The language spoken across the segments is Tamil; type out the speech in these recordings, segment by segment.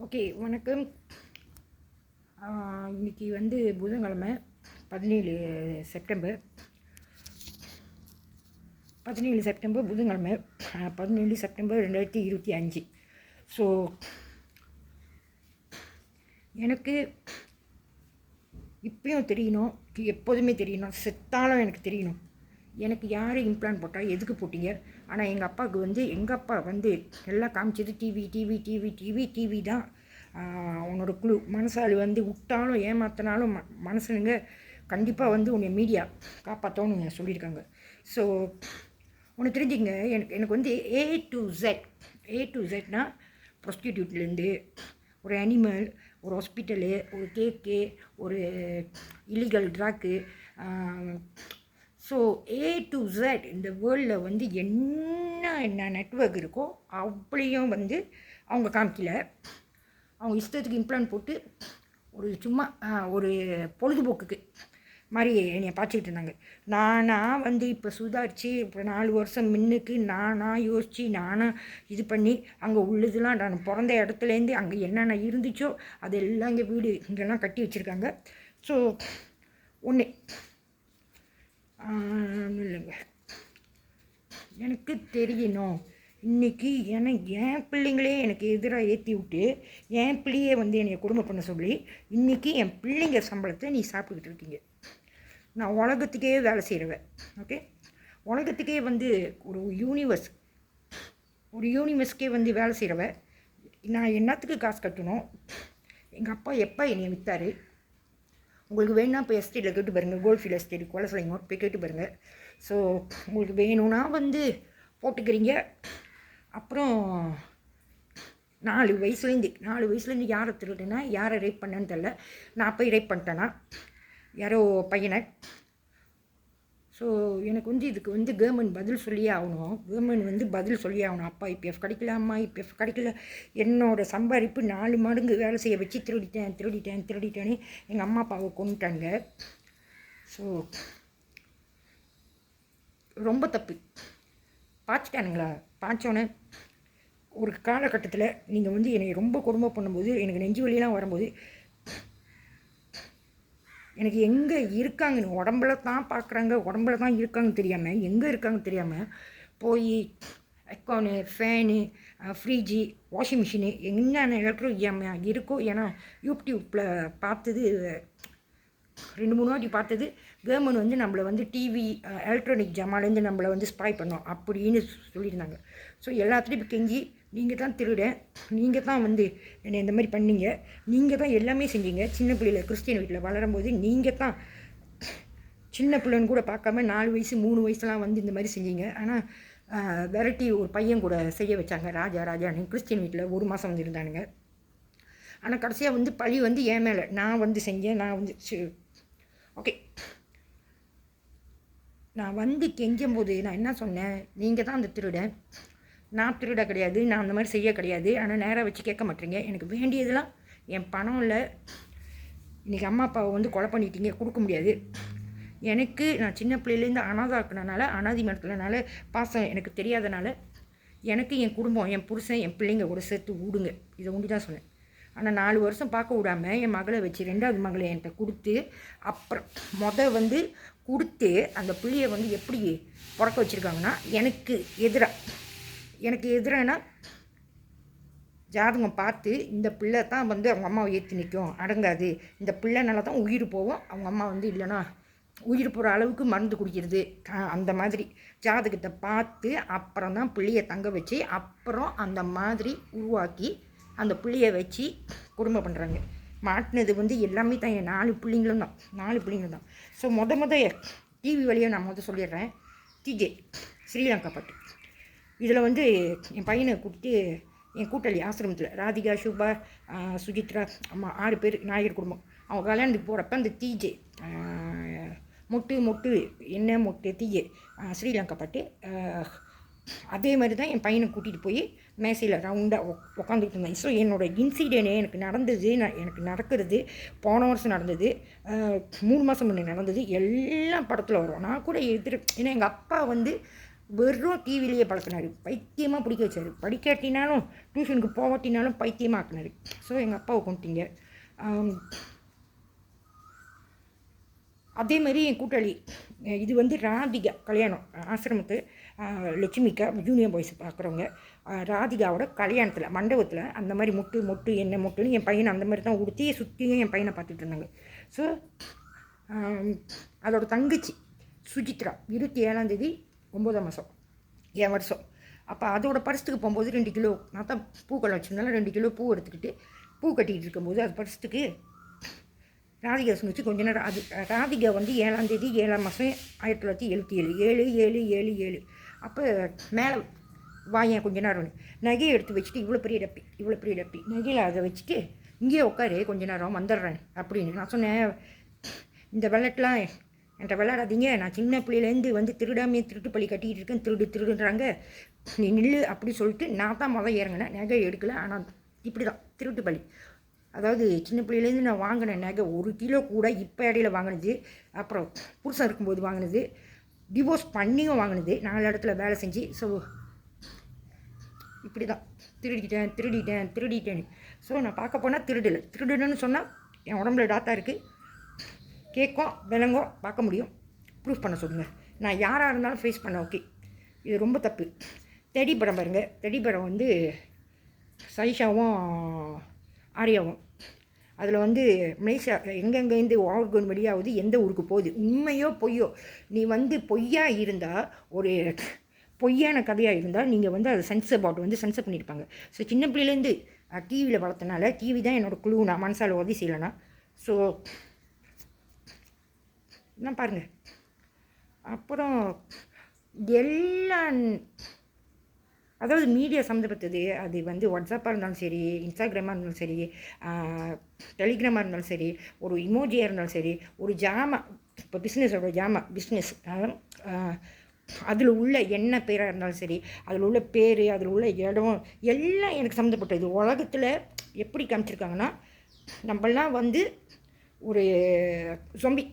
ஓகே, வணக்கம். இன்னைக்கு வந்து புதன்கிழமை 17 செப்டம்பர் 17 செப்டம்பர் புதன்கிழமை 17 செப்டம்பர் 2025. ஸோ எனக்கு இப்பயும் தெரியணும், எப்போதுமே தெரியணும், செத்தாலும் எனக்கு தெரியணும். எனக்கு யார் இம்ப்ளான் போட்டால் எதுக்கு போட்டீங்க? ஆனால் எங்கள் அப்பா வந்து எல்லாம் காமிச்சது TV TV TV TV TV தான் உன்னோட குழு. மனசாளி வந்து விட்டாலும் ஏமாத்தினாலும் மனசுனுங்க கண்டிப்பாக வந்து உன்னை மீடியா காப்பாற்றணுங்க சொல்லியிருக்காங்க. ஸோ ஒன்று தெரிஞ்சுங்க, எனக்கு வந்து ஏ டு ஜெட்னா ப்ரொஸ்டியூட்லேருந்து ஒரு அனிமல், ஒரு ஹாஸ்பிட்டலு, ஒரு கேக்கு, ஒரு illegal track, so A to Z இந்த வேர்ல்டில் வந்து என்ன நெட்வொர்க் இருக்கோ அப்படியும் வந்து அவங்க காமிக்கல. அவங்க இஷ்டத்துக்கு இம்ப்ளான் போட்டு சும்மா ஒரு பொழுதுபோக்குக்கு மாதிரி என்னை பார்த்துக்கிட்டு இருந்தாங்க. நானாக வந்து இப்போ சுதாரித்து இப்போ 4 வருஷம் முன்னுக்கு நானாக யோசித்து நானாக இது பண்ணி அங்கே உள்ளதெல்லாம் நான் பிறந்த இடத்துலேருந்து அங்கே என்னென்ன இருந்துச்சோ அதெல்லாம் இங்கே வீடு இங்கெல்லாம் கட்டி வச்சுருக்காங்க. ஸோ ஒன்று இல்லைங்க, எனக்கு தெரியணும். இன்றைக்கி என் பிள்ளைங்களே எனக்கு எதிராக ஏற்றி விட்டு என் பிள்ளையே வந்து என்னை குடும்பம் பண்ண சொல்லி இன்றைக்கி என் பிள்ளைங்க சம்பளத்தை நீ சாப்பிட்டுக்கிட்டு இருக்கீங்க. நான் உலகத்துக்கே வேலை செய்கிறவன். ஓகே, உலகத்துக்கே வந்து ஒரு யூனிவர்ஸ்க்கே வந்து வேலை செய்கிறவன். நான் என்னத்துக்கு காசு கட்டணும்? எங்கள் அப்பா எப்போ என்னை விற்றாரு? உங்களுக்கு வேணும்னா இப்போ எஸ்டேட்டில் கேட்டு பாருங்கள், கோல்ஃபீல்ட் எஸ்டேட் கொலசலைங்க போய் கேட்டு பாருங்கள். ஸோ உங்களுக்கு வேணும்னா வந்து போட்டுக்கிறீங்க. அப்புறம் 4 வயசுலேருந்து யாரை திருடுனா, யாரை ரேப் பண்ணேன்னு தெரில. நான் போய் ரேப் பண்ணிட்டேன்னா யாரோ பையனை. ஸோ எனக்கு வந்து இதுக்கு வந்து கவர்மெண்ட் பதில் சொல்லியே ஆகணும். அப்பா இபிஎஃப் கிடைக்கல, அம்மா இபிஎஃப் கிடைக்கல, என்னோடய சம்பாதிப்பு 4 மடங்கு வேலை செய்ய வச்சு திருடிட்டேன்னு எங்கள் அம்மா அப்பாவை கொண்டுட்டாங்க. ஸோ ரொம்ப தப்பு. பாய்ச்சிட்டானுங்களா? பாய்ச்சோன்னே ஒரு காலகட்டத்தில் நீங்கள் வந்து என்னை ரொம்ப கொடுமை பண்ணும்போது, எனக்கு நெஞ்சு வலியெல்லாம் வரும்போது, எனக்கு எங்கே இருக்காங்கன்னு உடம்புல தான் பார்க்குறாங்க, உடம்புல தான் இருக்காங்கன்னு தெரியாமல், எங்கே இருக்காங்கன்னு தெரியாமல் போய் அக்கௌனு, ஃபேனு, ஃப்ரிட்ஜு, வாஷிங் மிஷினு என்னென்ன எலக்ட்ரிக் இருக்கோ. ஏன்னா யூடியூப்பில் பார்த்தது 2-3 வாட்டி பார்த்தது, கவர்மெண்ட் வந்து நம்மளை வந்து டிவி எலக்ட்ரானிக் ஜாமான்லேருந்து நம்மளை வந்து ஸ்பாய் பண்ணோம் அப்படின்னு சொல்லியிருந்தாங்க. ஸோ எல்லாத்துலேயும் இப்போ கெஞ்சி, நீங்கள் தான் திருடன், நீங்கள் தான் வந்து என்னை இந்த மாதிரி பண்ணீங்க, நீங்கள் தான் எல்லாமே செஞ்சீங்க. சின்ன பிள்ளையில் கிறிஸ்டியன் வீட்டில் வளரும்போது நீங்கள் தான் சின்ன பிள்ளைன்னு கூட பார்க்காம 4 வயசு 3 வயசுலாம் வந்து இந்த மாதிரி செஞ்சீங்க. ஆனால் வெரைட்டி ஒரு பையன் கூட செய்ய வச்சாங்க, ராஜான்னு. கிறிஸ்டியன் வீட்டில் 1 மாதம் வந்து இருந்தானுங்க. ஆனால் கடைசியாக வந்து பழி வந்து என் மேலே, நான் வந்து செஞ்சேன். ஓகே, நான் வந்து கெஞ்சும் போது நான் என்ன சொன்னேன்? நீங்கள் தான் அந்த திருடன், நான் திருட கிடையாது, நான் அந்த மாதிரி செய்ய கிடையாது. ஆனால் நேராக வச்சு கேட்க மாட்டேறீங்க. எனக்கு வேண்டியதெல்லாம் என் பணம் இல்லை. இன்றைக்கி அம்மா அப்பாவை வந்து கொலை பண்ணிட்டீங்க, கொடுக்க முடியாது. எனக்கு நான் சின்ன பிள்ளையிலேருந்து அனாதாக்குனனால, அனாதி மரத்துலனால, பாசம் எனக்கு தெரியாதனால, எனக்கு என் குடும்பம், என் புருஷன், என் பிள்ளைங்க கூட சேர்த்து விடுங்க. இதை ஒன்று தான் சொன்னேன். ஆனால் 4 வருஷம் பார்க்க விடாமல் என் மகளை வச்சு 2வது மகளை என்கிட்ட கொடுத்து, அப்புறம் வந்து கொடுத்து அந்த பிள்ளையை வந்து எப்படி பிறக்க வச்சுருக்காங்கன்னா, எனக்கு எதிரானா ஜாதகம் பார்த்து இந்த பிள்ளை தான் வந்து அவங்க அம்மாவை ஏற்றி நிற்கும், அடங்காது, இந்த பிள்ளைனால தான் உயிர் போகும், அவங்க அம்மா வந்து இல்லைன்னா உயிர் போகிற அளவுக்கு மருந்து குடிக்கிறது, அந்த மாதிரி ஜாதகத்தை பார்த்து அப்புறம் தான் பிள்ளையை தங்க வச்சு அப்புறம் அந்த மாதிரி உருவாக்கி அந்த பிள்ளையை வச்சு குடும்பம் பண்ணுறாங்க. மாட்டினது வந்து எல்லாமே தான் என் 4 பிள்ளைங்களும் தான். ஸோ டிவி வழியாக நான் சொல்லிடுறேன். டிஜே ஸ்ரீலங்கா பாட்டு. இதில் வந்து என் பையனை கூப்பிட்டு என் கூட்டாளி ஆசிரமத்தில் ராதிகா, சுபா, சுஜித்ரா, அம்மா 6 பேர் நாயகர் குடும்பம். அவங்க கல்யாணத்துக்கு போகிறப்ப அந்த டிஜே மொட்டு என்ன மொட்டு டிஜே ஸ்ரீலங்கா பாட்டு. அதே மாதிரி தான் என் பையனை கூட்டிகிட்டு போய் மேசையில் ரவுண்டாக உட்காந்துக்கிட்டு இருந்தேன். ஸோ என்னோடய இன்சிடென்ட் எனக்கு நடக்கிறது போன வருஷம் நடந்தது, 3 மாதம் முன்னே நடந்தது, எல்லாம் படத்தில் வரும். நான் கூட ஏன்னா எங்கள் அப்பா வந்து வெறும் டிவிலேயே பழக்கினார். பைத்தியமாக பிடிக்க வச்சார். படிக்காட்டினாலும் டியூஷனுக்கு போகாட்டினாலும் பைத்தியமாக ஆக்கினார். ஸோ எங்கள் அப்பாவை கொண்டுட்டீங்க. அதே மாதிரி என் கூட்டாளி இது வந்து ராதிகா கல்யாணம் ஆசிரமத்து லட்சுமிக்கா ஜூனியர் பாய்ஸ் பார்க்குறவங்க ராதிகாவோட கல்யாணத்தில் மண்டபத்தில் அந்த மாதிரி மொட்டு என்ன மொட்டுன்னு என் பையனை அந்த மாதிரி தான் உடுத்தி சுற்றியும் என் பையனை பார்த்துட்டு இருந்தாங்க. ஸோ அதோட தங்கச்சி சுஜித்ரா 27ஆம் தேதி 9ஆம் மாதம் என் வருஷம். அப்போ அதோட பரிசுக்கு போகும்போது 2 கிலோ நான் தான் பூக்கள் வச்சுருந்தாலும் 2 கிலோ பூ எடுத்துக்கிட்டு பூ கட்டிக்கிட்டு இருக்கும்போது அது பரிசுக்கு ராதிகா சொன்னிச்சு கொஞ்ச நேரம். அது ராதிகா வந்து 7ஆம் தேதி 7ஆம் மாதம் 1977 7/7/7/7. அப்போ மேலே வாயன் கொஞ்ச நேரம் நகையை எடுத்து வச்சுட்டு இவ்வளோ பெரிய டப்பி நகையில் அதை வச்சுட்டு இங்கேயே உட்காரு கொஞ்ச நேரம் வந்துடுறேன் அப்படின்னு நான் சொன்னேன். இந்த விளையாட்டுலாம் என்கிட்ட விளையாடாதீங்க, நான் சின்ன பிள்ளையிலேருந்து வந்து திருடாமே திருட்டு பள்ளி கட்டிக்கிட்டு இருக்கேன், திருடுன்றாங்க, நீ நில்லு அப்படி சொல்லிட்டு நான் தான் முதல் இறங்கினேன். நகை எடுக்கலை, ஆனால் இப்படி தான் திருட்டு பள்ளி. அதாவது சின்ன பிள்ளையிலேருந்து நான் வாங்கின நகை 1 கிலோ கூட இப்போ இடையில வாங்கினது, அப்புறம் புருஷன் இருக்கும்போது வாங்கினது, டிவோர்ஸ் பண்ணியும் வாங்கினது, 4 இடத்துல வேலை செஞ்சு. ஸோ இப்படி தான் திருடிட்டேன். ஸோ நான் பார்க்க போனால் திருடுன்னு சொன்னால் என் உடம்புல டாத்தா இருக்குது, கேட்கும் விலங்கும் பார்க்க முடியும். ப்ரூஃப் பண்ண சொல்லுங்கள், நான் யாராக இருந்தாலும் ஃபேஸ் பண்ண. ஓகே, இது ரொம்ப தப்பு. தெடி படம் பாருங்கள். தெடி படம் வந்து சைஷாவும் ஆரியாவும், அதில் வந்து மலேசியா எங்கெங்கேருந்து ஆர்கன் வெளியாகுது, எந்த ஊருக்கு போகுது, உண்மையோ பொய்யோ, நீ வந்து பொய்யா இருந்தால், ஒரு பொய்யான கதையாக இருந்தால் நீங்கள் வந்து அதை சென்சர் போர்டு வந்து சென்சர் பண்ணியிருப்பாங்க. ஸோ சின்ன பிள்ளைலேருந்து டிவியில் வளர்த்தனால டிவி தான் என்னோடய குழு, நான் மனசால் உதவி செய்யலைன்னா. ஸோ நான் பாருங்கள். அப்புறம் எல்லாம் அதாவது மீடியா சம்மந்தப்பட்டது, அது வந்து வாட்ஸ்அப்பாக இருந்தாலும் சரி, இன்ஸ்டாகிராமாக இருந்தாலும் சரி, டெலிகிராமாக இருந்தாலும் சரி, ஒரு இமோஜியாக இருந்தாலும் சரி, ஒரு ஜாமா, இப்போ பிஸ்னஸ் அதில் உள்ள என்ன பேராக இருந்தாலும் சரி, அதில் உள்ள பேர், அதில் உள்ள இடம் எல்லாம் எனக்கு சம்மந்தப்பட்டது. உலகத்தில் எப்படி காமிச்சிருக்காங்கன்னா, நம்மளாம் வந்து ஒரு சொம்பி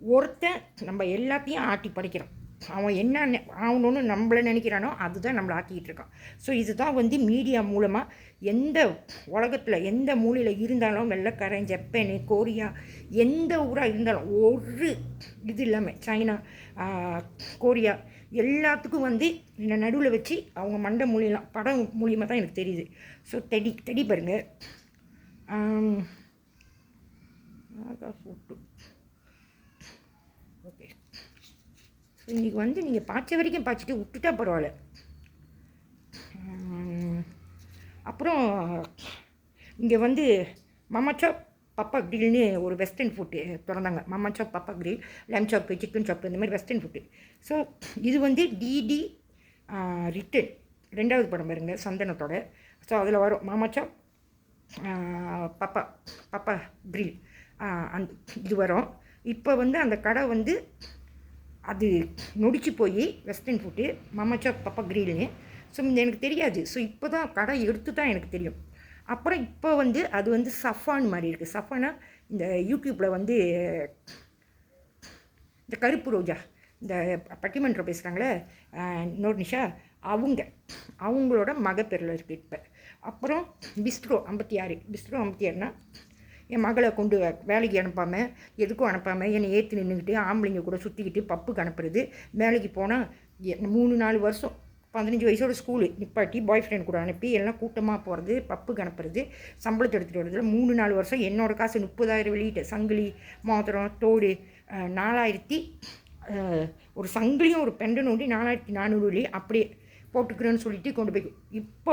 ஒருத்தன் நம்ம எல்லாத்தையும் ஆட்டி படைக்கிறோம். அவன் என்ன ஆகணும்னு நம்மளை நினைக்கிறானோ அதுதான் நம்மளை ஆக்கிக்கிட்டு இருக்கான். ஸோ இதுதான் வந்து மீடியா மூலமாக எந்த உலகத்தில் எந்த மூலையில் இருந்தாலும், வெள்ளைக்காரன், ஜப்பானு, கொரியா, எந்த ஊராக இருந்தாலும், ஒரு இது இல்லாமல் சைனா, கொரியா எல்லாத்துக்கும் வந்து என்னை நடுவில் வச்சு அவங்க மண்டை மூலியெல்லாம் படம் மூலியமாக தான் எனக்கு தெரியுது. ஸோ தெடி பாருங்கள். Photo okay. ஸோ இன்றைக்கி வந்து நீங்கள் பார்த்த வரைக்கும் பார்த்துட்டு விட்டுட்டா பரவாயில்ல. அப்புறம் இங்கே வந்து மாமா சாப் பப்பா கிரில்னு ஒரு வெஸ்டர்ன் ஃபுட்டு திறந்தாங்க. மாமா சாப் பப்பா கிரில், லேம் சாப்பு, சிக்கன் சாப்பு, இந்த மாதிரி வெஸ்டர்ன் ஃபுட்டு. ஸோ இது வந்து டிடி ரிட்டன் 2வது படம் பாருங்க சந்தனத்தோட. ஸோ அதில் வரும் மாமா சாப் பப்பா கிரில் இது வரும். இப்போ வந்து அந்த கடை வந்து அது நொடிச்சு போய் வெஸ்டர்ன் ஃபுட்டு மாமா சாப் பப்பா கிரில்னு. ஸோ எனக்கு தெரியாது. ஸோ இப்போ தான் கடை எடுத்து தான் எனக்கு தெரியும். அப்புறம் இப்போ வந்து அது வந்து சஃபான் மாதிரி இருக்குது. சஃபானா இந்த யூடியூப்பில் வந்து இந்த கருப்பு ரோஜா, இந்த பட்டிமன்றம் பேசுகிறாங்களே நிஷா, அவங்களோட மகப்பேரில் இருக்குது இப்போ. அப்புறம் பிஸ்ட்ரோ 56னா என் மகளை கொண்டு வேலைக்கு அனுப்பாமல், எதுக்கும் அனுப்பாமல், என்னை ஏற்றி நின்றுக்கிட்டு ஆம்பளைங்க கூட சுற்றிக்கிட்டு பப்புக்கு அனுப்புறது. வேலைக்கு போனால் 3-4 வருஷம் 15 வயசோட ஸ்கூலு நிப்பாட்டி பாய் ஃப்ரெண்ட் கூட அனுப்பி எல்லாம் கூட்டமாக போகிறது, பப்புக்கு அனுப்புறது, சம்பளத்தை எடுத்துகிட்டு வரது. 3-4 வருஷம் என்னோடய காசு 30,000 வெளியிட்டு சங்கிலி, மோதிரம், தோடு 4000 ஒரு சங்கிலியும் ஒரு பெண்டன் ஒண்டி 4400 வெளி அப்படியே போட்டுக்கிறேன்னு சொல்லிட்டு கொண்டு போய் இப்போ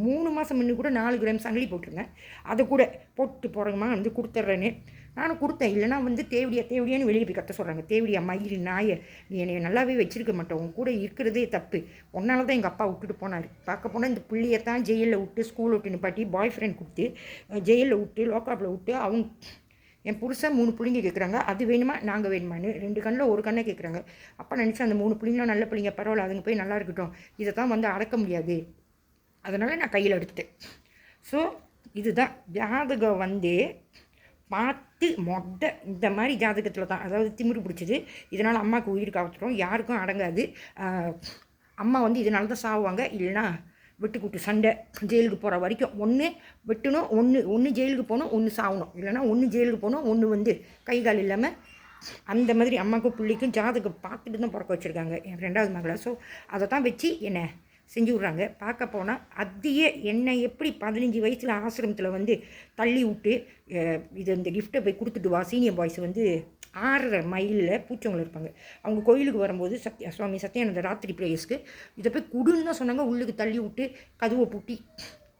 3 மாதம் முன்னே கூட 4 கிராம் சங்கிலி போட்டிருந்தேன். அதை கூட போட்டு போகிறோமா வந்து கொடுத்துட்றேன்னு நானும் கொடுத்தேன். இல்லைனா வந்து தேவடியான்னு வெளியே போய் கத்த சொல்கிறாங்க. தேவடியா மயிறு நாயை, நீ என்னை நல்லாவே வச்சுருக்க மாட்டோம், உன் கூட இருக்கிறதே தப்பு, உன்னால தான் எங்கள் அப்பா விட்டுட்டு போனார். பார்க்க போனால் இந்த பிள்ளையத்தான் ஜெயிலில் விட்டு ஸ்கூல் விட்டு நிப்பாட்டி பாய் ஃப்ரெண்ட் கொடுத்து ஜெயிலில் விட்டு லோக்காப்பில் விட்டு அவங்க என் புருஷன் 3 பிள்ளைங்க கேட்குறாங்க. அது வேணுமா நாங்கள் வேணுமான்னு 2 கண்ணில் ஒரு கண்ணை கேட்குறாங்க. அப்போ நினச்சா அந்த 3 பிள்ளைங்களும் நல்ல பிள்ளைங்க, பரவாயில்ல, அதுங்க போய் நல்லா இருக்கட்டும், இதை தான் வந்து அடக்க முடியாது, அதனால் நான் கையில் எடுத்துட்டேன். ஸோ இதுதான் ஜாதகம் வந்து பார்த்து இந்த மாதிரி ஜாதகத்தில் தான், அதாவது திமிரு பிடிச்சது, இதனால் அம்மாவுக்கு உயிர் காத்துட்டோம், யாருக்கும் அடங்காது. அம்மா வந்து இதனால தான் சாவுவாங்க, இல்லைன்னா வெட்டுக்கூட்டு சண்டை ஜெயிலுக்கு போகிற வரைக்கும். ஒன்று வெட்டணும், ஒன்று ஜெயிலுக்கு போகணும், ஒன்று சாகணும், இல்லைனா ஒன்று ஜெயிலுக்கு போகணும், ஒன்று வந்து கை கால் இல்லாமல். அந்த மாதிரி அம்மாவுக்கும் பிள்ளைக்கும் ஜாதகம் பார்த்துட்டு தான் பிறக்க வச்சுருக்காங்க என் 2வது மகளை. ஸோ அதை தான் வச்சு என்னை செஞ்சு விட்றாங்க. பார்க்க போனால் அதையே என்னை எப்படி 15 வயசில் ஆசிரமத்தில் வந்து தள்ளி விட்டு இந்த கிஃப்ட்டை போய் கொடுத்துட்டு வா, சீனியர் பாய்ஸ் வந்து 6.5 மைலில் பூச்சவங்களை இருப்பாங்க, அவங்க கோயிலுக்கு வரும்போது சுவாமி சத்யானந்த ராத்திரி ப்ரேயர்ஸ்க்கு இதை போய் குடுன்னு தான் சொன்னாங்க. உள்ளுக்கு தள்ளி விட்டு கதவை பூட்டி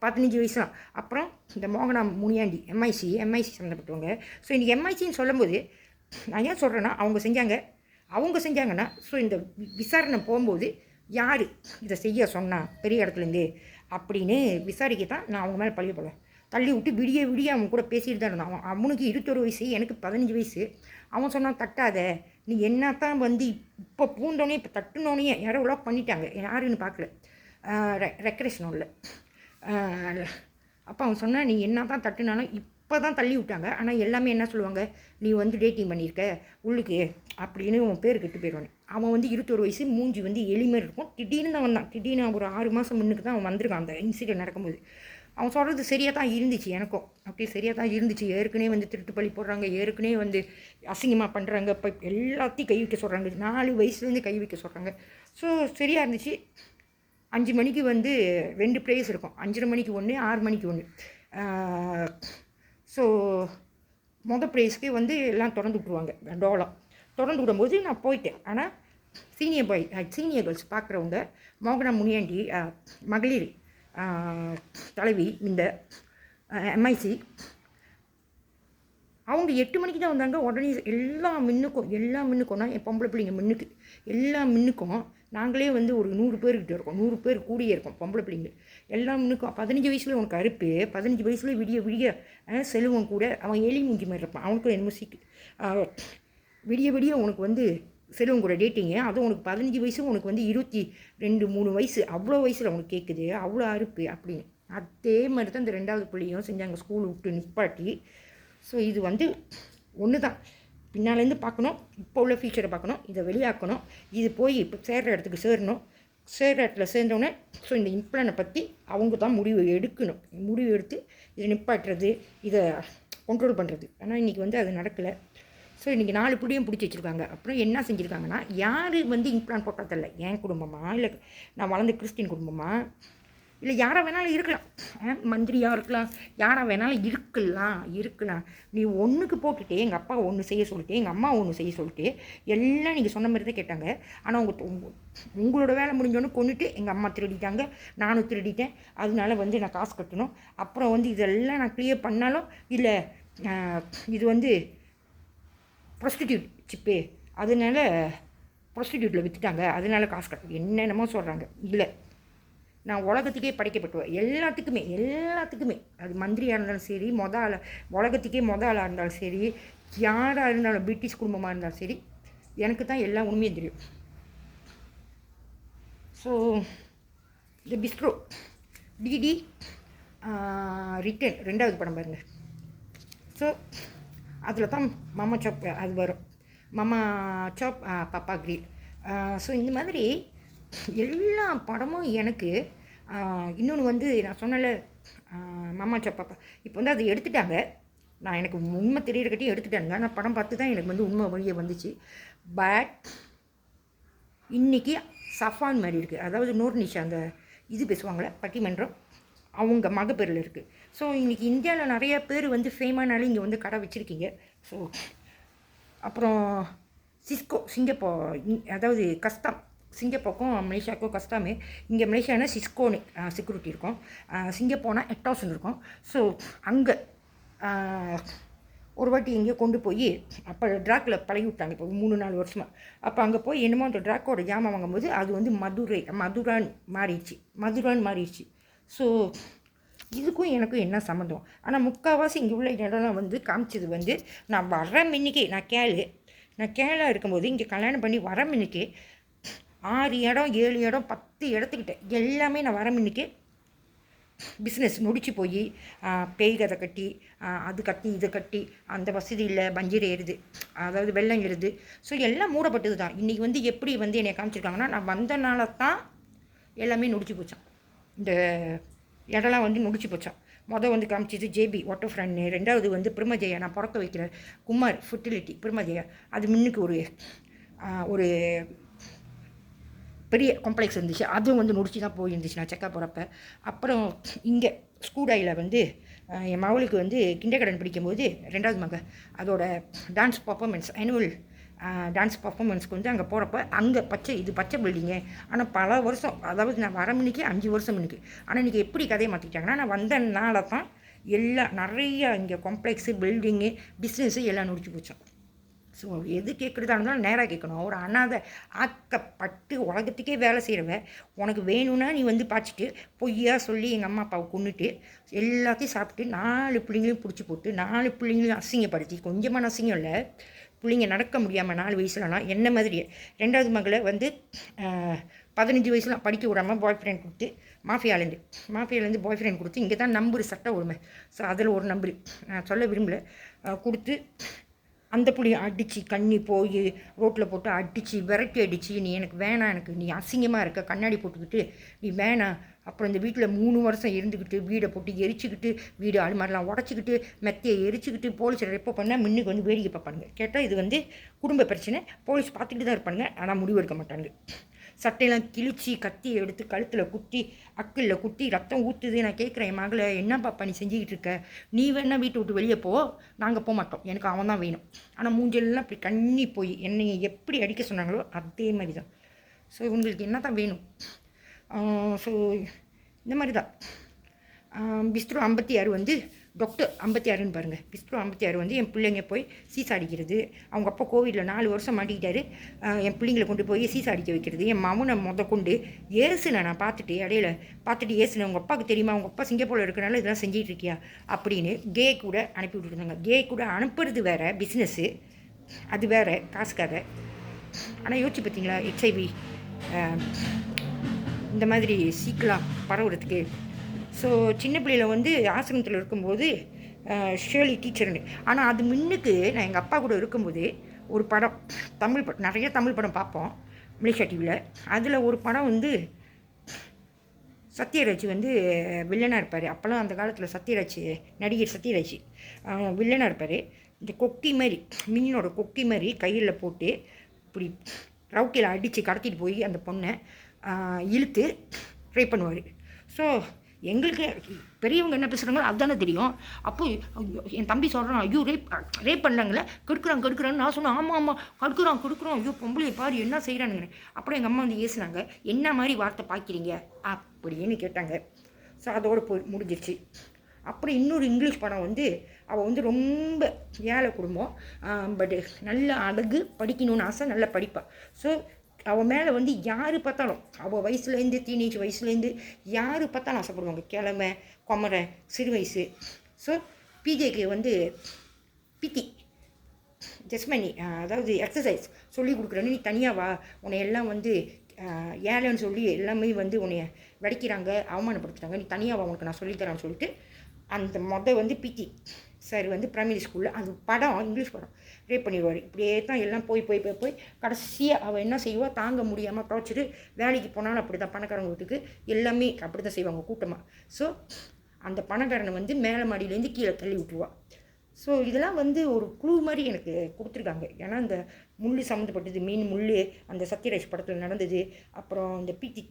15 வயசு தான். அப்புறம் இந்த மோகனா முனியாண்டி எம்ஐசி சம்மந்தப்பட்டவங்க. ஸோ இன்றைக்கி எம்ஐசின்னு சொல்லும்போது நான் ஏன் சொல்கிறேன்னா, அவங்க செஞ்சாங்கன்னா, ஸோ இந்த விசாரணை போகும்போது யார் இதை செய்ய சொன்னா பெரிய இடத்துலேருந்து அப்படின்னு விசாரிக்க தான் நான் அவங்க மேலே பழிய போடுவேன். தள்ளி விட்டு விடிய அவன் கூட பேசிட்டு தான் இருந்தான். அவனுக்கு 21 வயசு, எனக்கு 15 வயசு. அவன் சொன்னான், தட்டாத, நீ என்ன தான் வந்து இப்போ பூந்தோடனே இப்போ தட்டுனோடனே யாரோ லாக் பண்ணிட்டாங்க, யாருன்னு பார்க்கல, ரெக்ரேஷன் இல்லை. அப்போ அவன் சொன்னான், நீ என்ன தான் தட்டுனாலும் இப்போ தான் தள்ளி விட்டாங்க, ஆனால் எல்லாமே என்ன சொல்லுவாங்க, நீ வந்து டேட்டிங் பண்ணியிருக்க உள்ளுக்கு அப்படின்னு உன் பேர் கெட்டு போயிடுவானே. அவன் வந்து 21 வயசு, மூஞ்சி வந்து எளிமையாக இருக்கும். திடீர்னு தான் வந்தான். திடீர்னு ஒரு 6 மாதம் முன்னுக்கு தான் அவன் வந்திருக்கான் அந்த இன்சிடென்ட் நடக்கும்போது. அவன் சொல்கிறது சரியாக தான் இருந்துச்சு, எனக்கும் அப்படியே சரியாக தான் இருந்துச்சு. ஏற்கனவே வந்து திருட்டு பழி போடுறாங்க, ஏற்கனவே வந்து அசிங்கமாக பண்ணுறாங்க, இப்போ எல்லாத்தையும் கை வைக்க சொல்கிறாங்க, 4 வயசுலேருந்து கை வைக்க சொல்கிறாங்க. ஸோ சரியாக இருந்துச்சு. 5 மணிக்கு வந்து 2 ப்ரேயர்ஸ் இருக்கும், 5:30 மணிக்கு ஒன்று, 6 மணிக்கு ஒன்று. ஸோ ப்ரேயர்ஸ்க்கு வந்து எல்லாம் திறந்து விட்ருவாங்க, டோலம் திறந்து விடும்போது நான் போயிட்டேன். ஆனால் சீனியர் கேர்ள்ஸ் பார்க்குறவங்க, மோகனா முனியாண்டி மகளிர் தலைவி இந்த எம்ஐசி, அவங்க 8 மணிக்கு தான் வந்தாங்க. உடனே எல்லா மின்னுக்கும் என் பொம்பளை பிள்ளைங்க மின்னுக்கு எல்லா மின்னுக்கும் நாங்களே வந்து ஒரு 100 பேர்கிட்ட இருக்கோம், 100 பேர் கூடியே இருக்கோம் பொம்பளை பிள்ளைங்க எல்லா மின்னுக்கும். 15 வயசுல உனக்கு அறுப்பு, 15 வயசுல விடிய செல்வம் கூட, அவன் எலி மூஞ்சி மாதிரி இருப்பான், அவனுக்கும் என்னமோ விடிய உனக்கு வந்து செல்வம் கூட டேட்டிங்க. அதுவும் உனக்கு 15 வயசு, உனக்கு வந்து 22-23 வயசு, அவ்வளோ வயசில் உனக்கு கேட்குது, அவ்வளோ அறுப்பு அப்படின்னு. அதே மாதிரி தான் இந்த 2வது பிள்ளையும் செஞ்சாங்க, ஸ்கூல் விட்டு நிப்பாட்டி. ஸோ இது வந்து ஒன்று தான், பின்னாலேருந்து பார்க்கணும், இப்போ உள்ள ஃபியூச்சரை பார்க்கணும், இதை வெளியாக்கணும், இது போய் இப்போ சேர்கிற இடத்துக்கு சேர்கிற இடத்துல சேர்ந்தோடனே ஸோ இந்த இம்ப்ளானை பற்றி அவங்க தான் முடிவு எடுத்து இதை நிப்பாட்டுறது, இதை கண்ட்ரோல் பண்ணுறது. ஆனால் இன்றைக்கி வந்து அது நடக்கலை. ஸோ இன்றைக்கி 4 புள்ளியும் பிடிச்சி வச்சுருக்காங்க. அப்புறம் என்ன செஞ்சுருக்காங்கன்னா, யார் வந்து இம்ப்ளான் போட்டால் தெரியல, என் குடும்பமா இல்லை நான் வளர்ந்த கிறிஸ்டின் குடும்பமா, இல்லை யாராக வேணாலும் இருக்கலாம், மந்திரியாக இருக்கலாம், யாராக வேணாலும் இருக்கலாம். நீ ஒன்றுக்கு போட்டுட்டு எங்கள் அப்பா ஒன்று செய்ய சொல்லிட்டு, எங்கள் அம்மா ஒன்று செய்ய சொல்லிட்டு, எல்லாம் நீங்கள் சொன்ன மாதிரி தான் கேட்டாங்க. ஆனால் உங்களோட வேலை முடிஞ்சோன்னு கொண்டுட்டு எங்கள் அம்மா திருடிட்டாங்க, நானும் திருடிட்டேன், அதனால வந்து நான் காசு கட்டணும். அப்புறம் வந்து இதெல்லாம் நான் கிளியர் பண்ணாலும் இல்லை, இது வந்து ப்ரொஸ்டிடியூட் சிப்பு, அதனால ப்ரொஸ்டிடியூட்டில் விற்றுட்டாங்க, அதனால காசு கட்டணும், என்னென்னமோ சொல்கிறாங்க. இல்லை, நான் உலகத்துக்கே படைக்கப்பட்டுவேன், எல்லாத்துக்குமே அது மந்திரியாக இருந்தாலும் சரி, உலகத்துக்கே ஆளாக இருந்தாலும் சரி, யாராக இருந்தாலும், பிரிட்டிஷ் குடும்பமாக இருந்தாலும் சரி, எனக்கு தான் எல்லா உண்மையும் தெரியும். ஸோ இந்த பிஸ்ட்ரோ டிடி ரிட்டன் 2வது படம் பாருங்கள். ஸோ அதில் தான் மாமா சாப் அது வரும், மாமா சாப் பாப்பா கிரில். ஸோ இந்த மாதிரி எல்லா படமும் எனக்கு. இன்னொன்று வந்து நான் சொன்னல மாமா சாப் பாப்பா, இப்போ வந்து அதை எடுத்துட்டாங்க, நான் எனக்கு உண்மை தெரியறக்கிட்டையும் எடுத்துட்டாங்க. நான் படம் பார்த்து தான் எனக்கு வந்து உண்மை வழியே வந்துச்சு. பட் இன்றைக்கி சஃபான் மாதிரி இருக்குது, அதாவது நூர்னிஷா அந்த இது பேசுவாங்களே பட்டிமன்றம், அவங்க மகப்பேரில் இருக்குது. ஸோ இன்றைக்கி இந்தியாவில் நிறைய பேர் வந்து ஃபேமானாலும் இங்கே வந்து கடை வச்சுருக்கீங்க. ஸோ அப்புறம் சிங்கப்பூர், அதாவது கஸ்டம், சிங்கப்பூருக்கும் மலேசியாவுக்கும் கஸ்டாமே. இங்கே மலேசியானா சிஸ்கோன்னு செக்யூரிட்டி இருக்கும், சிங்கப்பூர்னா எட்டாசன் இருக்கும். ஸோ அங்கே ஒரு வாட்டி எங்கேயோ கொண்டு போய் அப்போ ட்ராக்கில் பழகி விட்டாங்க, இப்போ 3-4 வருஷமாக. அப்போ அங்கே போய் என்னமோ அந்த ட்ராக்கோட ஜாமான் வாங்கும்போது அது வந்து மதுரான்னு மாறிடுச்சு. ஸோ இதுக்கும் எனக்கும் என்ன சம்மந்தம்? ஆனால் முக்கால்வாசி இங்கே உள்ள இடம்லாம் வந்து காமிச்சது வந்து, நான் வர மின்னிக்கே, நான் கேளாக இருக்கும்போது இங்கே கல்யாணம் பண்ணி வர மின்னிக்கே 6 இடம் 7 இடம் 10 இடத்துக்கிட்ட எல்லாமே நான் வர மின்னிக்கே பிஸ்னஸ் முடிச்சு போய் பேய் கதை கட்டி அது கட்டி இது கட்டி அந்த வசதி இல்லை, பஞ்சீர் ஏறுது, அதாவது வெள்ளம் ஏறுது. ஸோ எல்லாம் மூடப்பட்டது தான். இன்றைக்கி வந்து எப்படி வந்து என்னை காமிச்சிருக்காங்கன்னா, நான் வந்தனால தான் எல்லாமே நொடிச்சு போச்சான். இந்த இடம்லாம் வந்து நொடிச்சு போச்சான். வந்து காமிச்சிது ஜேபி வாட்டர் ஃப்ரண்ட்னு, ரெண்டாவது வந்து பிரம்மஜெயா நான் பிறக்க வைக்கிற குமார் ஃபர்டிலிட்டி பிரம்மஜெயா, அது முன்னுக்கு ஒரு பெரிய காம்ப்ளெக்ஸ் இருந்துச்சு, அதுவும் வந்து முடிச்சு தான் போயிருந்துச்சு நான் செக்கப் போகிறப்ப. அப்புறம் இங்கே ஸ்கூடாயில் வந்து என் மகளுக்கு வந்து கிண்டர்கார்டன் படிக்கும்போது 2வது மக அதோட டான்ஸ் பர்ஃபார்மன்ஸ் ஆனுவல் டான்ஸ் பர்ஃபார்மன்ஸ்க்கு வந்து அங்கே போகிறப்ப அங்கே பச்சை பில்டிங்கு. ஆனால் பல வருஷம், அதாவது நான் வர மணிக்கு 5 வருஷம் மணிக்கு. ஆனால் இன்றைக்கி எப்படி கதையை மாற்றிக்கிட்டாங்கன்னா, நான் வந்தனால தான் எல்லாம் நிறையா இங்கே காம்ப்ளெக்ஸு பில்டிங்கு பிஸ்னஸ்ஸு எல்லாம் நொடிச்சு போச்சோம். ஸோ எது கேட்குறதா இருந்தாலும் நேராக கேட்கணும். ஒரு அனாதை ஆக்கப்பட்டு உலகத்துக்கே வேலை செய்கிறவ உனக்கு வேணும்னா நீ வந்து பார்த்துட்டு பொய்யா சொல்லி எங்கள் அம்மா அப்பாவை கொண்டுட்டு எல்லாத்தையும் சாப்பிட்டு 4 பிள்ளைங்களையும் பிடிச்சி போட்டு 4 பிள்ளைங்களையும் அசிங்கப்படுத்தி, கொஞ்சமான அசிங்கம் இல்லை, பிள்ளைங்க நடக்க முடியாமல் 4 வயசுலலாம் என்ன மாதிரியே 2வது மகளை வந்து 15 வயசுலாம் படிக்க விடாமல் பாய் ஃப்ரெண்ட் கொடுத்து மாஃபியாலேருந்து பாய் ஃப்ரெண்ட் கொடுத்து, இங்கே தான் நம்பர் சட்ட உரிமை. ஸோ அதில் ஒரு நம்பர் நான் சொல்ல விரும்பலை, கொடுத்து அந்த புள்ளையை அடித்து கண்ணி போய் ரோட்டில் போட்டு அடித்து விரட்டி அடித்து, நீ எனக்கு வேணாம், எனக்கு நீ அசிங்கமாக இருக்க, கண்ணாடி போட்டுக்கிட்டு நீ வேணாம். அப்புறம் இந்த வீட்டில் 3 வருஷம் இருந்துக்கிட்டு வீடை போட்டு எரிச்சிக்கிட்டு, வீடு அலுமாரிலாம் உடச்சிக்கிட்டு, மெத்தையை எரிச்சிக்கிட்டு, போலீஸ் ரெப்போ பண்ணால் முன்னுக்கு வந்து வேடிக்கை பார்ப்பானுங்க. கேட்டால் இது வந்து குடும்ப பிரச்சனை, போலீஸ் பார்த்துக்கிட்டு தான் இருப்பாங்க, ஆனால் முடிவு எடுக்க மாட்டாங்க. சட்டையெல்லாம் கிழிச்சி கத்தியை எடுத்து கழுத்தில் குத்தி அக்கில் குத்தி ரத்தம் ஊற்றுது. நான் கேட்குறேன், என் மகளை என்ன பாப்பா நீ செஞ்சுக்கிட்டு இருக்க, நீ வேணா வீட்டை விட்டு வெளியே போ, நாங்கள் போக மாட்டோம், எனக்கு அவன் தான் வேணும். ஆனால் மூஞ்செல்லாம் அப்படி கண்ணி போய் என்னை எப்படி அடிக்க சொன்னாங்களோ அதே மாதிரி தான். ஸோ இவங்களுக்கு என்ன தான் வேணும். ஸோ இந்த மாதிரி தான் பிஸ்ட்ரோ 56 வந்து டாக்டர் 56ன்னு பாருங்கள். பிஸ்ட்ரோ 56 வந்து என் பிள்ளைங்க போய் சீசா அடிக்கிறது, அவங்க அப்பா கோவிடில் 4 வருஷம் மாட்டிக்கிட்டாரு, என் பிள்ளைங்களை கொண்டு போய் சீசா அடிக்க வைக்கிறது. என் மவனை கொண்டு ஏசுனை நான் பார்த்துட்டு இடையில பார்த்துட்டு ஏசுனேன், உங்கள் அப்பாவுக்கு தெரியுமா, உங்கள் அப்பா சிங்கப்பூரில் இருக்கிறனால இதெல்லாம் செஞ்சிகிட்டு இருக்கியா அப்படின்னு கே கூட அனுப்பி விட்டுருந்தாங்க. கே கூட அனுப்புறது வேறு பிஸ்னஸ்ஸு, அது வேறு காசுக்காக. ஆனால் யோசிச்சு பார்த்தீங்களா, HIV இந்த மாதிரி சீக்கிரம் பரவுறதுக்கு. ஸோ சின்ன பிள்ளையில் வந்து ஆசிரமத்தில் இருக்கும்போது ஷேர்லி டீச்சர்னு, ஆனால் அது முன்னுக்கு நான் எங்கள் அப்பா கூட இருக்கும்போது ஒரு படம், தமிழ் படம், நிறைய தமிழ் படம் பார்ப்போம் மலேசியா டிவியில். அதில் ஒரு படம் வந்து சத்யராஜ் வந்து வில்லனாக இருப்பார். அப்போல்லாம் அந்த காலத்தில் நடிகர் சத்யராஜ் வில்லனாக இருப்பார். இந்த கொக்கி மாதிரி, மீனோட கொக்கி மாதிரி கையில் போட்டு இப்படி ரவுக்கையில் அடித்து கடத்திட்டு போய் அந்த பொண்ணை இழுத்து ட்ரை பண்ணுவார். ஸோ எங்களுக்கு பெரியவங்க என்ன பேசுகிறாங்களோ அதுதானே தெரியும். அப்போ என் தம்பி சொல்கிறான், ஐயோ ரேப் பண்ணாங்களே, கெடுக்குறான்னு நான் சொன்னேன். ஆமாம் கெடுக்குறோம், ஐயோ பொம்பளை பாரு என்ன செய்கிறானுங்க. அப்புறம் எங்கள் அம்மா வந்து ஏசுனாங்க, என்ன மாதிரி வார்த்தை பார்க்குறீங்க அப்படின்னு கேட்டாங்க. ஸோ அதோடு முடிஞ்சிருச்சு. அப்புறம் இன்னொரு இங்கிலீஷ் படம் வந்து, அவள் வந்து ரொம்ப ஏழை குடும்பம், பட் நல்ல அழகு, படிக்கணும்னு ஆசை, நல்லா படிப்பாள். ஸோ அவள் மேலே வந்து யார் பார்த்தாலும், அவள் வயசுலேருந்து டீனேஜ் வயசுலேருந்து யார் பார்த்தாலும் ஆசைப்படுவாங்க. கிழமை கொமரை சிறு வயசு. ஸோ பிஜேக்கு வந்து பிடி ஜஸ்மனி, அதாவது எக்ஸசைஸ் சொல்லி கொடுக்குறேன்னு, நீ தனியாக வா, உன்னை எல்லாம் வந்து ஏழைன்னு சொல்லி எல்லாமே வந்து உன்னைய வெடிக்கிறாங்க, அவமானப்படுத்துகிறாங்க, நீ தனியாக வா, உனக்கு நான் சொல்லித்தரேன்னு சொல்லிட்டு அந்த வந்து பிடி சார் வந்து பிரைமரி ஸ்கூலில், அது படம் இங்கிலீஷ் படம், ரேப் பண்ணிடுவார். இப்படியே தான் எல்லாம் போய் கடைசியாக அவள் என்ன செய்வா, தாங்க முடியாமல் துவைச்சிட்டு வேலைக்கு போனாலும் அப்படி தான், பணக்காரங்க வீட்டுக்கு எல்லாமே அப்படி தான் செய்வாங்க கூட்டமாக. ஸோ அந்த பணக்காரனை வந்து மேலே மாடியிலேருந்து கீழே தள்ளி விட்டுருவா. ஸோ இதெல்லாம் வந்து ஒரு குழு மாதிரி எனக்கு கொடுத்துருக்காங்க. ஏன்னா இந்த முள் சம்மந்தப்பட்டது, மீன் முள் அந்த சத்யராஜ் படத்தில் நடந்தது, அப்புறம் இந்த பிடி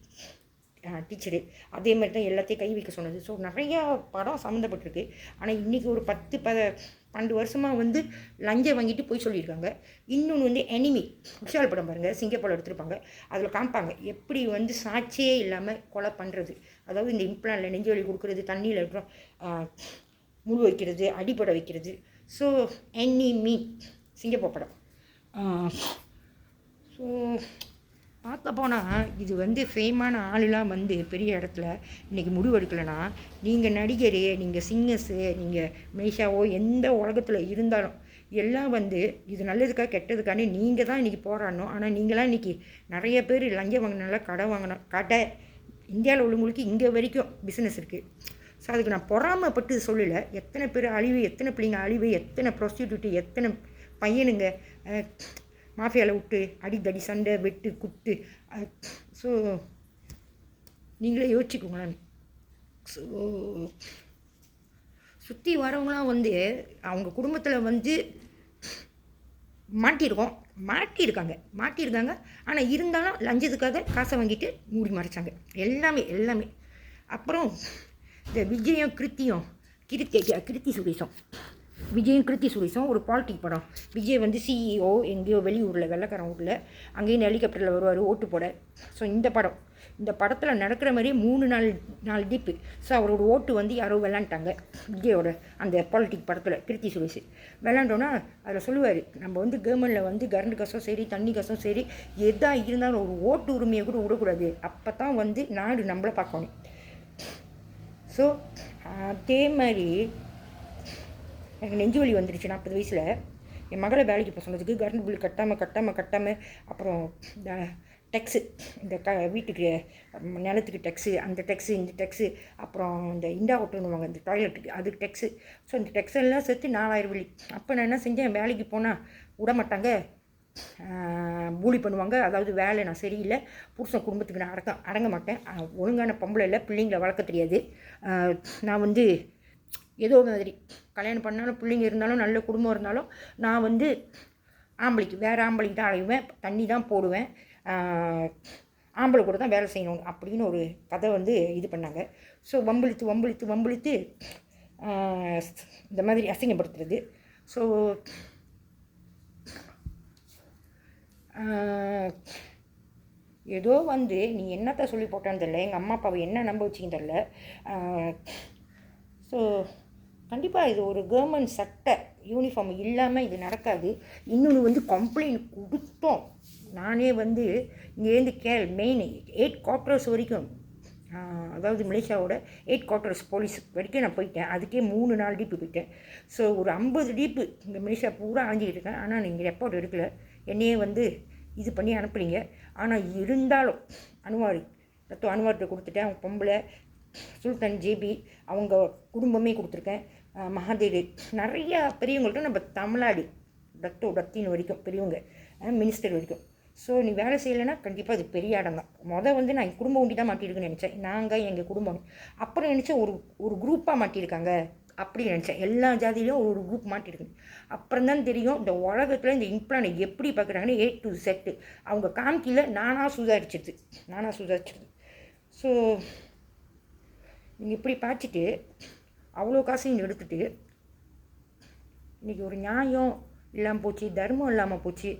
டீச்சரு அதே மாதிரி தான் எல்லாத்தையும் கை வைக்க சொன்னது. ஸோ நிறையா படம் சம்மந்தப்பட்டிருக்கு. ஆனால் இன்றைக்கி ஒரு 10-12 வருஷமாக வந்து லஞ்சம் வாங்கிட்டு போய் சொல்லியிருக்காங்க. இன்னொன்று வந்து எனிமி விஷால் படம் பாருங்கள், சிங்கப்பூரில் எடுத்துருப்பாங்க, அதில் காமிப்பாங்க எப்படி வந்து சாட்சியே இல்லாமல் கொலை பண்ணுறது, அதாவது இந்த இம்ப்ளான்ட்டில் நெஞ்சு வலி கொடுக்குறது, தண்ணியில் இருக்கிறோம் முழு வைக்கிறது, அடிப்படை வைக்கிறது. ஸோ எனிமி சிங்கப்பூர் படம். ஸோ பார்க்க போனால் இது வந்து ஃபேமான ஆளுலாம் வந்து பெரிய இடத்துல இன்றைக்கி முடிவெடுக்கலைன்னா, நீங்கள் நடிகர், நீங்கள் சிங்கர்ஸு, நீங்கள் மேஷாவோ எந்த உலகத்தில் இருந்தாலும் எல்லாம் வந்து இது நல்லதுக்காக கெட்டதுக்கானே நீங்கள் தான் இன்றைக்கி போராடணும். ஆனால் நீங்களாம் இன்றைக்கி நிறைய பேர் லஞ்சம் வாங்கினால கடை இந்தியாவில் உள்ளவங்களுக்கு இங்கே வரைக்கும் பிஸ்னஸ் இருக்குது. ஸோ அதுக்கு நான் பொறாமைப்பட்டு சொல்லலை. எத்தனை பேர் அழிவு, எத்தனை பிள்ளைங்க அழிவு, எத்தனை ப்ரொஸ்டியூட்டு, எத்தனை பையனுங்க மாஃபியாவில் விட்டு அடிதடி சண்டை வெட்டு குத்து. ஸோ நீங்களே யோசிச்சுக்கோங்களேன். ஸோ சுற்றி வரவங்களாம் அவங்க குடும்பத்தில் மாட்டியிருக்காங்க. ஆனால் இருந்தாலும் லஞ்சத்துக்காக காசை வாங்கிட்டு மூடி மறைச்சாங்க எல்லாமே. அப்புறம் இந்த விஜயும் கிருத்தி சுரேஷும் ஒரு பாலிட்டிக் படம். விஜய் சிஇஓ எங்கேயோ வெளியூரில் வெள்ளைக்காரன் ஊரில் அங்கேயும் ஹெலிகாப்டரில் வருவார் ஓட்டு போட. ஸோ இந்த படத்தில் நடக்கிற மாதிரியே 3-4 டீப்பு. ஸோ அவரோட ஓட்டு யாரோ விளாண்டாங்க விஜயோட அந்த பாலிட்டிக் படத்தில். கிருத்தி சுரேஷ் விளாண்டோன்னா அதில் சொல்லுவார், நம்ம கவர்மெண்டில் கரண்ட் காசும் சரி தண்ணி காசும் சரி எதாக இருந்தாலும் ஒரு ஓட்டு உரிமையை கூட விடக்கூடாது. அப்போ தான் நாடு நம்மளை பார்க்கணும். ஸோ அதே மாதிரி எனக்கு நெஞ்சு வலி வந்துடுச்சு 40 வயசில். என் மகளை வேலைக்கு போக சொன்னதுக்கு கரண்ட் பில் கட்டாமல் அப்புறம் இந்த டெக்ஸு, இந்த வீட்டுக்கு நிலத்துக்கு டெக்ஸு, அந்த டெக்ஸு இந்த டெக்ஸு, அப்புறம் இந்த இண்டா ஓட்டுன்னுவாங்க இந்த டாய்லெட்டுக்கு அதுக்கு டெக்ஸு. ஸோ இந்த டெக்ஸ் எல்லாம் சேர்த்து 4000 வழி. அப்போ நான் என்ன செஞ்சேன், வேலைக்கு போனால் விட மாட்டாங்க, பூலி பண்ணுவாங்க. அதாவது வேலை நான் சரியில்லை, புருஷன் குடும்பத்துக்கு நான் அடங்க மாட்டேன், ஒழுங்கான பொம்பளை இல்லை, பிள்ளைங்களை வளர்க்க தெரியாது, நான் ஏதோ மாதிரி கல்யாணம் பண்ணாலும் பிள்ளைங்க இருந்தாலும் நல்ல குடும்பம் இருந்தாலும் நான் வேறு ஆம்பளைக்கு தான் அழைவேன், தண்ணி தான் போடுவேன், ஆம்பளை கூட தான் வேலை செய்யணும் அப்படின்னு ஒரு கதை இது பண்ணாங்க. ஸோ வம்பிழுத்து இந்த மாதிரி அசிங்கப்படுத்துறது. ஸோ ஏதோ நீ என்னத்தை சொல்லி போட்டான்னு தெரில, எங்கள் அம்மா அப்பாவை என்ன நம்ப வச்சிங்க தெரில. ஸோ கண்டிப்பாக இது ஒரு கவர்மெண்ட் சட்ட யூனிஃபார்ம் இல்லாமல் இது நடக்காது. இன்னொன்று கம்ப்ளைண்ட் கொடுத்தோம். நானே இங்கேருந்து மெயின் 8 குவார்ட்டர்ஸ் வரைக்கும், அதாவது மலேசியாவோட 8 குவார்ட்டர்ஸ் போலீஸ் வரைக்கும் நான் போயிட்டேன். அதுக்கே 3-4 டீப்பு போயிட்டேன். ஸோ ஒரு 50 டீப்பு இங்கே மலேசியா பூரா அலைஞ்சிக்கிட்டு இருக்கேன். ஆனால் நீங்கள் ரெப்போர்ட் எடுக்கலை, என்னையே இது பண்ணி அனுப்புறீங்க. ஆனால் இருந்தாலும் அனுவார்கிட்ட கொடுத்துட்டேன். அவங்க பொம்பளை சுல்தான் ஜேபி அவங்க குடும்பமே கொடுத்துருக்கேன். மகாதேவி நிறையா பெரியவங்கள்ட்ட நம்ம தமிழ்நாடு டத்தின்னு வரைக்கும் பெரியவங்க மினிஸ்டர் வரைக்கும். ஸோ நீ வேலை செய்யலைன்னா கண்டிப்பாக அது பெரிய இடம் தான். நான் என் குடும்பம் ஒண்டி தான் மாட்டியிருக்குன்னு நினச்சேன். நாங்கள் எங்கள் குடும்பம் அப்புறம் நினச்சேன் ஒரு குரூப்பாக மாட்டியிருக்காங்க அப்படின்னு நினச்சேன். எல்லா ஜாதியிலையும் ஒரு குரூப் மாட்டிருக்கு. அப்புறம் தான் தெரியும் இந்த உலகத்தில் இந்த இம்ப்ளானை எப்படி பார்க்குறாங்கன்னு A to Z அவங்க காமிக்கல. நானாக சுதாரிச்சிருது. ஸோ நீங்கள் இப்படி பார்த்துட்டு அவ்வளோ காசையும் எடுத்துகிட்டு இன்றைக்கி ஒரு நியாயம் இல்லாமல் போச்சு, தர்மம் இல்லாமல் போச்சு,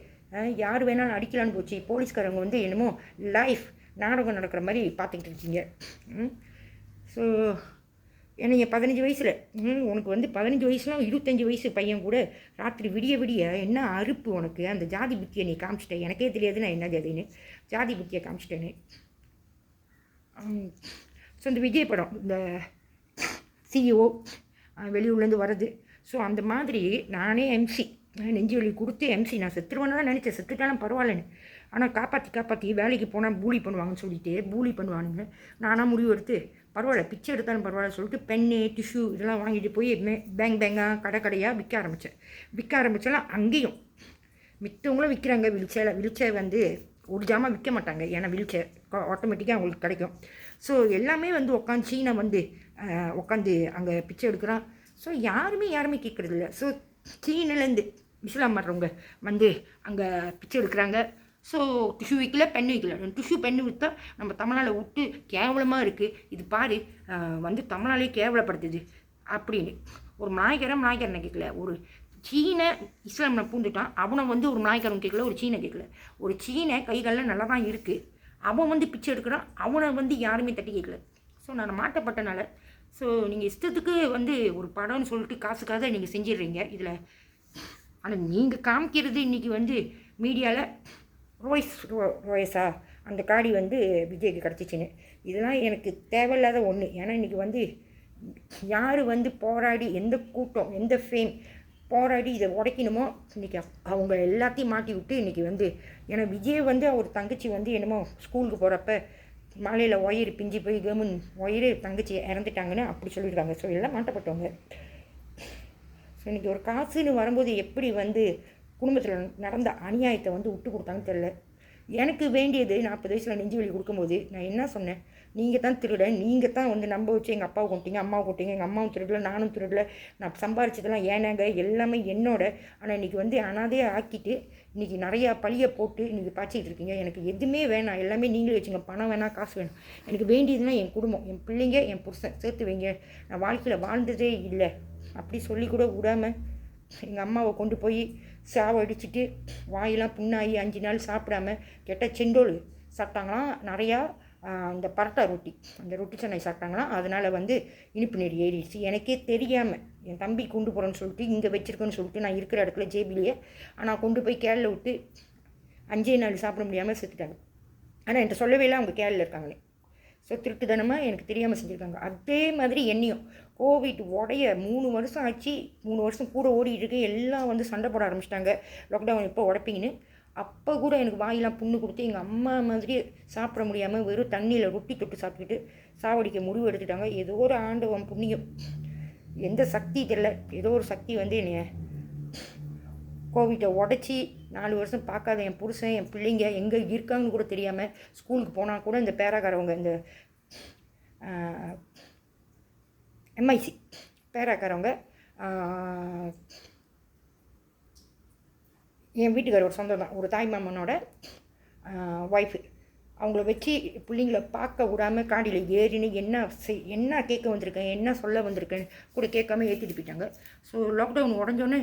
யார் வேணாலும் அடிக்கலான்னு போச்சு. போலீஸ்காரங்க என்னமோ லைஃப் நாடகம் நடக்கிற மாதிரி பார்த்துக்கிட்டு இருக்கீங்க. ஸோ எனக்கு 15 வயசில் உனக்கு 15 வயசுலாம் 25 வயசு பையன் கூட ராத்திரி விடிய என்ன அறுப்பு உனக்கு, அந்த ஜாதி புத்தியை நீ காமிச்சிட்டேன். எனக்கே தெரியாது நான் என்ன ஜாதின்னு ஜாதி புத்தியை காமிச்சிட்டேன்னு. ஸோ இந்த விஜய் படம் இந்த சிஇஓ வெளியூர்லேருந்து வருது. ஸோ அந்த மாதிரி நானே MC நெஞ்சு வலி கொடுத்து MC நான் செத்துருவேன்னு தான் நினச்சேன். செத்துட்டாலும் பரவாயில்லன்னு. ஆனால் காப்பாற்றி வேலைக்கு போனால் பூலி பண்ணுவாங்கன்னு சொல்லிட்டு பூலி பண்ணுவானுங்க. நானாக முடிவு எடுத்து பரவாயில்ல பிச்சை எடுத்தாலும் பரவாயில்ல சொல்லிட்டு பென்னு டிஷ்யூ இதெல்லாம் வாங்கிட்டு போய் பேங்காக கடையாக விற்க ஆரம்பித்தலாம். அங்கேயும் மித்தவங்களும் விற்கிறாங்க. வீல்சேர் ஒரு ஜாமான் விற்க மாட்டாங்க, ஏன்னா வீல்சேர் ஆட்டோமேட்டிக்காக அவங்களுக்கு கிடைக்கும். ஸோ எல்லாமே உட்காந்து சீனை உட்காந்து அங்கே பிச்சை எடுக்கிறான். ஸோ யாருமே கேட்குறதில்ல. ஸோ சீனிலேருந்து இஸ்லாம் வர்றவங்க அங்கே பிச்சை எடுக்கிறாங்க. ஸோ டிஷ்யூ விற்கல, பென்னு விற்கல. டிஷ்யூ பென்னு விற்றா நம்ம தமிழ்நாட்டில் விட்டு கேவலமாக இருக்குது, இது பாரு தமிழ்நாளே கேவலப்படுத்துது அப்படின்னு. ஒரு மலாய்க்காரனை கேட்கல, ஒரு சீனை இஸ்லாமில் பூந்துட்டான். அவனை ஒரு மலாய்க்காரன் கேட்கல, ஒரு சீனை கேட்கல. ஒரு சீனை கைகளில் நல்லா தான் இருக்குது, அவன் பிச்சை எடுக்கிறான். அவனை யாருமே தட்டி கேட்கல. ஸோ நான் மாட்டப்பட்டனால ஸோ நீங்கள் இஷ்டத்துக்கு ஒரு படம்னு சொல்லிட்டு காசுக்காக நீங்கள் செஞ்சிடுறீங்க இதில். ஆனால் நீங்கள் காமிக்கிறது இன்றைக்கி மீடியாவில் ரோயஸா அந்த காடி விஜய்க்கு கிடச்சிச்சின்னு, இதெல்லாம் எனக்கு தேவையில்லாத ஒன்று. ஏன்னா இன்றைக்கி யார் போராடி எந்த கூட்டம் எந்த ஃபேம் போராடி இதை உடைக்கணுமோ இன்றைக்கி அவங்க எல்லாத்தையும் மாட்டி விட்டு இன்றைக்கி ஏன்னா விஜய் அவர் தங்கச்சி என்னமோ ஸ்கூலுக்கு போகிறப்ப மலையில் ஒயர் பிஞ்சு போய் ஒயரு தங்கச்சி இறந்துட்டாங்கன்னு அப்படி சொல்லியிருக்காங்க. ஸோ எல்லாம் மாட்டப்பட்டவங்க. ஸோ இன்றைக்கி ஒரு காசுன்னு வரும்போது எப்படி வந்து குடும்பத்தில் நடந்த அநியாயத்தை வந்து விட்டு கொடுத்தாங்கன்னு தெரில. எனக்கு வேண்டியது 40 வயசில் நெஞ்சு வலி கொடுக்கும்போது நான் என்ன சொன்னேன், நீங்கள் தான் திருட, நீங்கள் தான் வந்து நம்ப வச்சு எங்கள் அப்பாவை கொண்டீங்க, அம்மாவை கொண்டீங்க, எங்கள் அம்மாவும் திருடல, நானும் திருடல, நான் சம்பாரிச்சதெல்லாம் ஏனாங்க எல்லாமே என்னோட. ஆனால் இன்றைக்கி வந்து அனாதையை ஆக்கிட்டு இன்றைக்கி நிறையா பழியை போட்டு இன்றைக்கி பாய்ச்சிக்கிட்டு இருக்கீங்க. எனக்கு எதுவுமே வேணாம், எல்லாமே நீங்களே வச்சுங்க. பணம் வேணாம், காசு வேணும். எனக்கு வேண்டியதுன்னா என் குடும்பம், என் பிள்ளைங்க, என் புருஷன் சேர்த்து வைங்க. நான் வாழ்க்கையில் வாழ்ந்ததே இல்லை அப்படி சொல்லி கூட விடாமல் எங்கள் அம்மாவை கொண்டு போய் சாவடிச்சிட்டு வாயெல்லாம் புண்ணாகி 5 நாள் சாப்பிடாம கெட்ட செண்டோல் சாப்பிட்டாங்களாம். நிறையா இந்த பரோட்டா ரொட்டி, அந்த ரொட்டி சென்னை சாப்பிட்டாங்களாம். அதனால் வந்து இனிப்பு நீர் ஏறிடுச்சு. எனக்கே தெரியாமல் என் தம்பி கொண்டு போகிறேன்னு சொல்லிட்டு இங்கே வச்சுருக்கேன்னு சொல்லிட்டு நான் இருக்கிற இடத்துல ஜேபிலேயே ஆனால் கொண்டு போய் கேரளில் விட்டு 5 நாள் சாப்பிட முடியாமல் செத்துட்டாங்க. ஆனால் என்கிட்ட சொல்லவே இல்லை அவங்க கேரளில் இருக்காங்களே. ஸோ திருட்டுத்தனமாக எனக்கு தெரியாமல் செஞ்சுருக்காங்க. அதே மாதிரி என்னையும் கோவிட் உடைய 3 வருஷம் ஆச்சு, 3 வருஷம் கூட ஓடிட்டுருக்கு. எல்லாம் வந்து சண்டை போட ஆரம்பிச்சிட்டாங்க, லாக்டவுன் எப்போ உடைப்பீங்கன்னு. அப்போ கூட எனக்கு வாயெல்லாம் புண்ணு கொடுத்து எங்கள் அம்மா மாதிரி சாப்பிட முடியாமல் வெறும் தண்ணியில் ரொட்டி தொட்டு சாப்பிட்டுட்டு சாவடிக்க முடிவு எடுத்துட்டாங்க. ஏதோ ஒரு ஆண்டவன் புண்ணியம், எந்த சக்தி தெரியல, ஏதோ ஒரு சக்தி வந்து என்னைய கோவிட்டை உடச்சி 4 வருஷம் பார்க்காத என் புருஷன், என் பிள்ளைங்க எங்கே இருக்காங்கன்னு கூட தெரியாமல் ஸ்கூலுக்கு போனால் கூட இந்த பேராக்காரவங்க, இந்த எம்ஐசி பேராக்காரவங்க, என் வீட்டுக்கார ஒரு சொந்தம் தான், ஒரு தாய் மாமனோட ஒய்ஃபு, அவங்கள வச்சு பிள்ளைங்கள பார்க்க விடாமல் காடியில் ஏறின்னு என்ன கேட்க வந்திருக்கேன், என்ன சொல்ல வந்திருக்கேன் கூட கேட்காம ஏற்றிட்டு போயிட்டாங்க. ஸோ லாக்டவுன் உடஞ்சோன்னே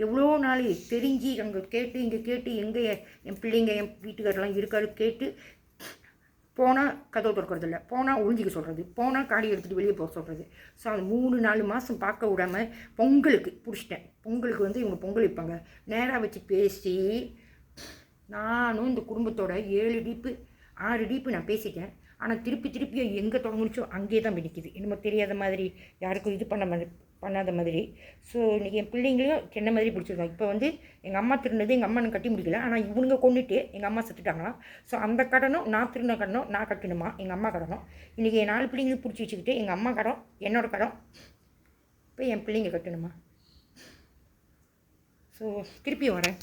எவ்வளோ நாள் தெரிஞ்சு அங்கே கேட்டு இங்கே கேட்டு எங்கே என் பிள்ளைங்க என் வீட்டுக்காரெலாம் இருக்காரு கேட்டு போனால் கதவு திறக்கிறதில்ல, போனால் ஒழிஞ்சிக்க சொல்கிறது, போனால் காடி எடுத்துகிட்டு வெளியே போக சொல்கிறது. ஸோ அந்த 3-4 மாதம் பார்க்க விடாமல் பொங்கலுக்கு பிடிச்சிட்டேன். பொங்கலுக்கு வந்து இவங்க பொங்கல் வைப்பாங்க, நேராக வச்சு பேசி நானும் இந்த குடும்பத்தோட 7 டீப்பு 6 டீப்பு நான் பேசிட்டேன். ஆனால் திருப்பியும் எங்கே தொடங்குச்சோ அங்கே தான் நிற்கிது. என்னமோ தெரியாத மாதிரி, யாருக்கும் இது பண்ணாத மாதிரி. ஸோ இன்றைக்கி என் பிள்ளைங்களையும் என்ன மாதிரி பிடிச்சிருக்காங்க. இப்போ வந்து எங்கள் அம்மா திருநது எங்கள் அம்மா நான் கட்டி முடிக்கல, ஆனால் இவனுங்க கொண்டுட்டு எங்கள் அம்மா செத்துட்டாங்களாம். ஸோ அந்த கடனும் நான் திருந கடனும் நான் கட்டணுமா, எங்கள் அம்மா கடனும். இன்றைக்கி என் 4 பிள்ளைங்களும் பிடிச்சி வச்சுக்கிட்டு எங்கள் அம்மா கடன் என்னோடய கடன் இப்போ என் பிள்ளைங்க கட்டணுமா. ஸோ திருப்பியும் வரேன்.